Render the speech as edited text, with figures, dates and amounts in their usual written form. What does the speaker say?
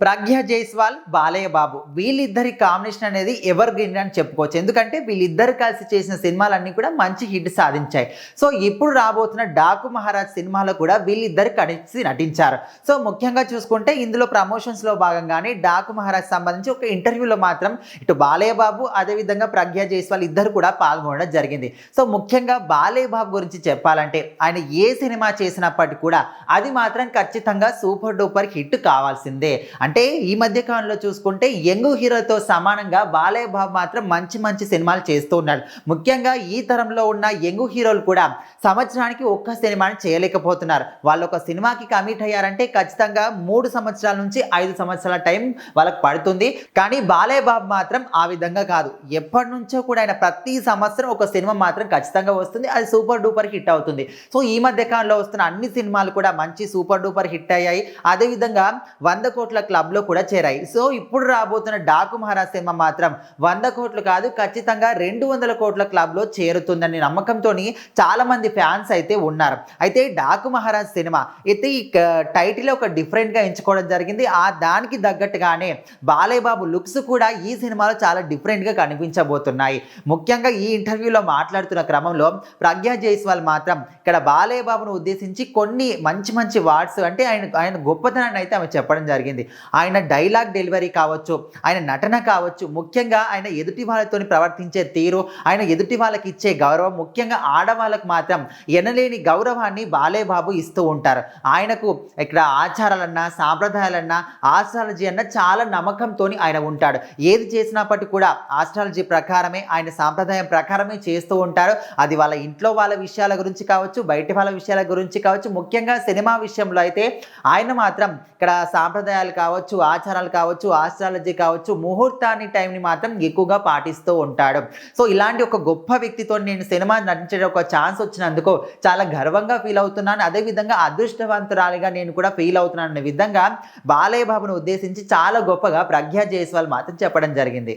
ప్రజ్ఞ జైస్వాల్, బాలయ్య బాబు వీళ్ళిద్దరి కాంబినేషన్ అనేది ever green అని చెప్పుకోవచ్చు. ఎందుకంటే వీళ్ళిద్దరు కలిసి చేసిన సినిమాలన్నీ కూడా మంచి హిట్ సాధించాయి. సో ఇప్పుడు రాబోతున్న డాకు మహారాజ్ సినిమాలో కూడా వీళ్ళిద్దరు కలిసి నటించారు. సో ముఖ్యంగా చూసుకుంటే ఇందులో ప్రమోషన్స్లో భాగంగానే డాకు మహారాజ్ సంబంధించి ఒక ఇంటర్వ్యూలో మాత్రం ఇటు బాలయ్య బాబు అదేవిధంగా ప్రజ్ఞ జైస్వాల్ ఇద్దరు కూడా పాల్గొనడం జరిగింది. సో ముఖ్యంగా బాలయ్య బాబు గురించి చెప్పాలంటే ఆయన ఏ సినిమా చేసినప్పటికీ కూడా అది మాత్రం ఖచ్చితంగా సూపర్ డూపర్ హిట్ కావాల్సిందే. అంటే ఈ మధ్య కాలంలో చూసుకుంటే యంగ్ హీరోతో సమానంగా బాలయ్య బాబు మాత్రం మంచి మంచి సినిమాలు చేస్తూ ఉన్నాడు. ముఖ్యంగా ఈ తరంలో ఉన్న యంగ్ హీరోలు కూడా సంవత్సరానికి ఒక్క సినిమాని చేయలేకపోతున్నారు. వాళ్ళు ఒక సినిమాకి కమిట్ అయ్యారంటే ఖచ్చితంగా 3 సంవత్సరాల నుంచి 5 సంవత్సరాల టైం వాళ్ళకి పడుతుంది. కానీ బాలయ్య బాబు మాత్రం ఆ విధంగా కాదు. ఎప్పటి నుంచో కూడా ఆయన ప్రతి సంవత్సరం ఒక సినిమా మాత్రం ఖచ్చితంగా వస్తుంది. అది సూపర్ డూపర్ హిట్ అవుతుంది. సో ఈ మధ్య కాలంలో వస్తున్న అన్ని సినిమాలు కూడా మంచి సూపర్ డూపర్ హిట్ అయ్యాయి. అదేవిధంగా 100 కోట్ల క్లబ్లో కూడా చేరాయి. సో ఇప్పుడు రాబోతున్న డాకు మహారాజ్ సినిమా మాత్రం 100 కోట్లు కాదు, ఖచ్చితంగా 200 కోట్ల క్లబ్లో చేరుతుందని నమ్మకంతో చాలా మంది ఫ్యాన్స్ అయితే ఉన్నారు. అయితే డాకు మహారాజ్ సినిమా అయితే ఈ టైటిల్ ఒక డిఫరెంట్గా ఎంచుకోవడం జరిగింది. దానికి తగ్గట్టుగానే బాలయ్య బాబు లుక్స్ కూడా ఈ సినిమాలో చాలా డిఫరెంట్గా కనిపించబోతున్నాయి. ముఖ్యంగా ఈ ఇంటర్వ్యూలో మాట్లాడుతున్న క్రమంలో ప్రజ్ఞ జైస్వాల్ మాత్రం ఇక్కడ బాలయ్య బాబును ఉద్దేశించి కొన్ని మంచి మంచి వర్డ్స్ అంటే ఆయన గొప్పతనాన్ని అయితే ఆమె చెప్పడం జరిగింది. ఆయన డైలాగ్ డెలివరీ కావచ్చు, ఆయన నటన కావచ్చు, ముఖ్యంగా ఆయన ఎదుటి వాళ్ళతో ప్రవర్తించే తీరు, ఆయన ఎదుటి వాళ్ళకి ఇచ్చే గౌరవం, ముఖ్యంగా ఆడవాళ్ళకు మాత్రం ఎనలేని గౌరవాన్ని బాలయ్య బాబు ఇస్తూ ఉంటారు. ఆయనకు ఇక్కడ ఆచారాలన్నా సాంప్రదాయాలన్నా ఆస్ట్రాలజీ అన్న చాలా నమ్మకంతో ఆయన ఉంటాడు. ఏది చేసినప్పటికీ కూడా ఆస్ట్రాలజీ ప్రకారమే ఆయన సాంప్రదాయం ప్రకారమే చేస్తూ ఉంటారు. అది వాళ్ళ ఇంట్లో వాళ్ళ విషయాల గురించి కావచ్చు, బయట వాళ్ళ విషయాల గురించి కావచ్చు, ముఖ్యంగా సినిమా విషయంలో అయితే ఆయన మాత్రం ఇక్కడ సాంప్రదాయాలు కావచ్చు, ఆచారాలు కావచ్చు, ఆస్ట్రాలజీ కావచ్చు, ముహూర్తాన్ని టైంని మాత్రం ఎక్కువగా పాటిస్తూ ఉంటాడు. సో ఇలాంటి ఒక గొప్ప వ్యక్తితో నేను సినిమా నటించే ఒక ఛాన్స్ వచ్చినందుకు చాలా గర్వంగా ఫీల్ అవుతున్నాను. అదేవిధంగా అదృష్టవంతురాలిగా నేను కూడా ఫీల్ అవుతున్నాను అనే విధంగా బాలయ్య బాబును ఉద్దేశించి చాలా గొప్పగా ప్రజ్ఞ జైస్వాల్ మాత్రం చెప్పడం జరిగింది.